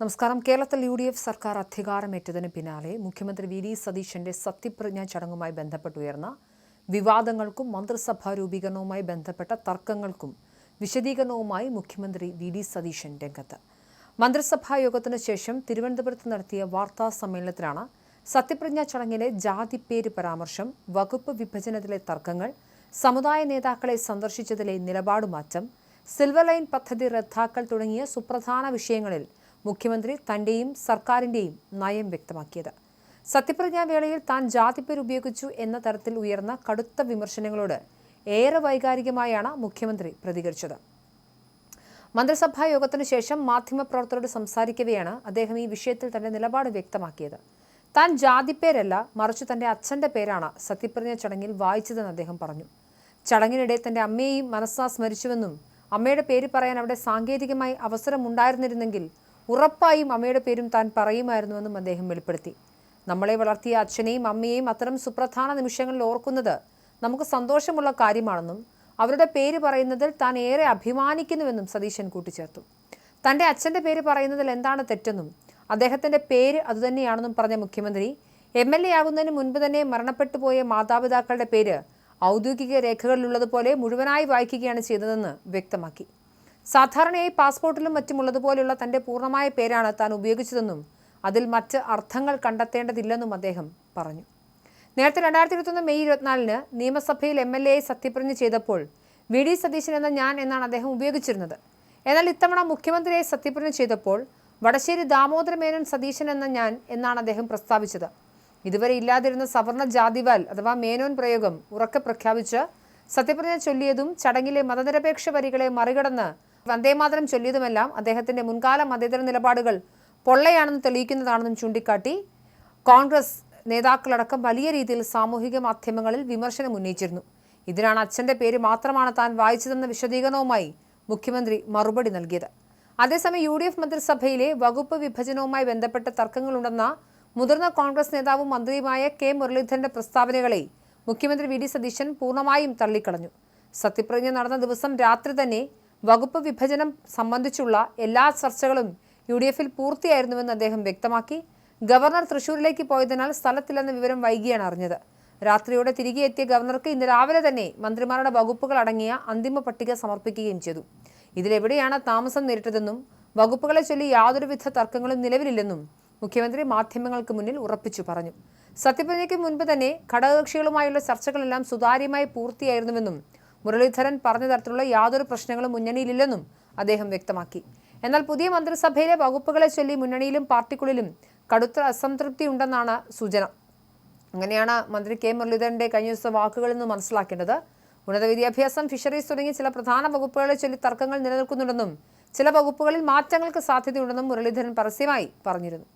നമസ്കാരം. കേരളത്തിൽ UDF സർക്കാർ അധികാരമേറ്റതിന് പിന്നാലെ മുഖ്യമന്ത്രി വി ഡി സതീശന്റെ സത്യപ്രതിജ്ഞാ ചടങ്ങുമായി ബന്ധപ്പെട്ടുയർന്ന വിവാദങ്ങൾക്കും മന്ത്രിസഭാ രൂപീകരണവുമായി ബന്ധപ്പെട്ട തർക്കങ്ങൾക്കും വിശദീകരണവുമായി മുഖ്യമന്ത്രി വി ഡി സതീശൻ രംഗത്ത്. മന്ത്രിസഭാ യോഗത്തിനു ശേഷം തിരുവനന്തപുരത്ത് നടത്തിയ വാർത്താ സമ്മേളനത്തിലാണ് സത്യപ്രതിജ്ഞാ ചടങ്ങിലെ ജാതിപ്പേര് പരാമർശം, വകുപ്പ് വിഭജനത്തിലെ തർക്കങ്ങൾ, സമുദായ നേതാക്കളെ സന്ദർശിച്ചതിലെ നിലപാടുമാറ്റം, സിൽവർ ലൈൻ പദ്ധതി റദ്ദാക്കൽ തുടങ്ങിയ സുപ്രധാന വിഷയങ്ങളിൽ മുഖ്യമന്ത്രി തന്റെയും സർക്കാരിന്റെയും നയം വ്യക്തമാക്കിയത്. സത്യപ്രതിജ്ഞാ വേളയിൽ താൻ ജാതിപ്പേര് ഉപയോഗിച്ചു എന്ന തരത്തിൽ ഉയർന്ന കടുത്ത വിമർശനങ്ങളോട് ഏറെ വൈകാരികമായാണ് മുഖ്യമന്ത്രി പ്രതികരിച്ചത്. മന്ത്രിസഭാ യോഗത്തിനു ശേഷം മാധ്യമപ്രവർത്തകരോട് സംസാരിക്കവെയാണ് അദ്ദേഹം ഈ വിഷയത്തിൽ തന്റെ നിലപാട് വ്യക്തമാക്കിയത്. താൻ ജാതിപ്പേരല്ല, മറിച്ച് തന്റെ അച്ഛന്റെ പേരാണ് സത്യപ്രതിജ്ഞാ ചടങ്ങിൽ വായിച്ചതെന്ന് അദ്ദേഹം പറഞ്ഞു. ചടങ്ങിനിടെ തന്റെ അമ്മയെയും മനസ്സാ സ്മരിച്ചുവെന്നും അമ്മയുടെ പേര് പറയാൻ അവിടെ സാങ്കേതികമായി അവസരമുണ്ടായിരുന്നിരുന്നെങ്കിൽ ഉറപ്പായും അമ്മയുടെ പേരും താൻ പറയുമായിരുന്നുവെന്നും അദ്ദേഹം വെളിപ്പെടുത്തി. നമ്മളെ വളർത്തിയ അച്ഛനെയും അമ്മയെയും അത്തരം സുപ്രധാന നിമിഷങ്ങളിൽ ഓർക്കുന്നത് നമുക്ക് സന്തോഷമുള്ള കാര്യമാണെന്നും അവരുടെ പേര് പറയുന്നതിൽ താൻ ഏറെ അഭിമാനിക്കുന്നുവെന്നും സതീശൻ കൂട്ടിച്ചേർത്തു. തന്റെ അച്ഛന്റെ പേര് പറയുന്നതിൽ എന്താണ് തെറ്റെന്നും അദ്ദേഹത്തിന്റെ പേര് അതുതന്നെയാണെന്നും പറഞ്ഞ മുഖ്യമന്ത്രി MLA ആകുന്നതിന് മുൻപ് തന്നെ മരണപ്പെട്ടുപോയ മാതാപിതാക്കളുടെ പേര് ഔദ്യോഗിക രേഖകളിലുള്ളതുപോലെ മുഴുവനായി വായിക്കുകയാണ് ചെയ്തതെന്ന് വ്യക്തമാക്കി. സാധാരണയായി പാസ്പോർട്ടിലും മറ്റുമുള്ളതുപോലെയുള്ള തന്റെ പൂർണ്ണമായ പേരാണ് താൻ ഉപയോഗിച്ചതെന്നും അതിൽ മറ്റ് അർത്ഥങ്ങൾ കണ്ടെത്തേണ്ടതില്ലെന്നും അദ്ദേഹം പറഞ്ഞു. നേരത്തെ 2021 മെയ് 24 നിയമസഭയിൽ MLA സത്യപ്രതിജ്ഞ ചെയ്തപ്പോൾ വി ഡി സതീശൻ എന്ന ഞാൻ എന്നാണ് അദ്ദേഹം ഉപയോഗിച്ചിരുന്നത്. എന്നാൽ ഇത്തവണ മുഖ്യമന്ത്രിയായി സത്യപ്രതിജ്ഞ ചെയ്തപ്പോൾ വടശ്ശേരി ദാമോദര മേനോൻ സതീശൻ എന്ന ഞാൻ എന്നാണ് അദ്ദേഹം പ്രസ്താവിച്ചത്. ഇതുവരെ ഇല്ലാതിരുന്ന സവർണ ജാതിവാൽ അഥവാ മേനോൻ പ്രയോഗം ഉറക്കെ പ്രഖ്യാപിച്ച് സത്യപ്രതിജ്ഞ ചൊല്ലിയതും ചടങ്ങിലെ മതനിരപേക്ഷ വരികളെ മറികടന്ന് വന്ദേമാതരം ചൊല്ലിയതുമെല്ലാം അദ്ദേഹത്തിന്റെ മുൻകാല മതേതര നിലപാടുകൾ പൊള്ളയാണെന്ന് തെളിയിക്കുന്നതാണെന്നും ചൂണ്ടിക്കാട്ടി കോൺഗ്രസ് നേതാക്കളടക്കം വലിയ രീതിയിൽ സാമൂഹിക മാധ്യമങ്ങളിൽ വിമർശനം ഉന്നയിച്ചിരുന്നു. ഇതിനാണ് അച്ഛന്റെ പേര് മാത്രമാണ് താൻ വായിച്ചതെന്ന വിശദീകരണവുമായി മുഖ്യമന്ത്രി മറുപടി നൽകിയത്. അതേസമയം UDF മന്ത്രിസഭയിലെ വകുപ്പ് വിഭജനവുമായി ബന്ധപ്പെട്ട തർക്കങ്ങളുണ്ടെന്ന മുതിർന്ന കോൺഗ്രസ് നേതാവും മന്ത്രിയുമായ K മുരളീധരന്റെ പ്രസ്താവനകളെ മുഖ്യമന്ത്രി വി ഡി സതീശൻ പൂർണ്ണമായും തള്ളിക്കളഞ്ഞു. സത്യപ്രതിജ്ഞ നടന്ന ദിവസം രാത്രി തന്നെ വകുപ്പ് വിഭജനം സംബന്ധിച്ചുള്ള എല്ലാ ചർച്ചകളും UDFൽ പൂർത്തിയായിരുന്നുവെന്ന് അദ്ദേഹം വ്യക്തമാക്കി. ഗവർണർ തൃശൂരിലേക്ക് പോയതിനാൽ സ്ഥലത്തില്ലെന്ന വിവരം വൈകിയാണ് അറിഞ്ഞത്. രാത്രിയോടെ തിരികെ എത്തിയ ഗവർണർക്ക് ഇന്ന് രാവിലെ തന്നെ മന്ത്രിമാരുടെ വകുപ്പുകൾ അടങ്ങിയ അന്തിമ പട്ടിക സമർപ്പിക്കുകയും ചെയ്തു. ഇതിലെവിടെയാണ് താമസം നേരിട്ടതെന്നും വകുപ്പുകളെ ചൊല്ലി യാതൊരുവിധ തർക്കങ്ങളും നിലവിലില്ലെന്നും മുഖ്യമന്ത്രി മാധ്യമങ്ങൾക്ക് മുന്നിൽ ഉറപ്പിച്ചു പറഞ്ഞു. സത്യപ്രതിജ്ഞയ്ക്ക് മുൻപ് തന്നെ ഘടകകക്ഷികളുമായുള്ള ചർച്ചകളെല്ലാം സുതാര്യമായി പൂർത്തിയായിരുന്നുവെന്നും മുരളീധരൻ പറഞ്ഞ തരത്തിലുള്ള യാതൊരു പ്രശ്നങ്ങളും മുന്നണിയിലില്ലെന്നും അദ്ദേഹം വ്യക്തമാക്കി. എന്നാൽ പുതിയ മന്ത്രിസഭയിലെ വകുപ്പുകളെ ചൊല്ലി മുന്നണിയിലും പാർട്ടിക്കുള്ളിലും കടുത്ത അസംതൃപ്തി ഉണ്ടെന്നാണ് സൂചന. അങ്ങനെയാണ് മന്ത്രി K മുരളീധരന്റെ കഴിഞ്ഞ ദിവസത്തെ വാക്കുകളിൽ നിന്ന് മനസ്സിലാക്കേണ്ടത്. ഉന്നത വിദ്യാഭ്യാസം, ഫിഷറീസ് തുടങ്ങിയ ചില പ്രധാന വകുപ്പുകളെ ചൊല്ലി തർക്കങ്ങൾ നിലനിൽക്കുന്നുണ്ടെന്നും ചില വകുപ്പുകളിൽ മാറ്റങ്ങൾക്ക് സാധ്യതയുണ്ടെന്നും മുരളീധരൻ പരസ്യമായി പറഞ്ഞിരുന്നു.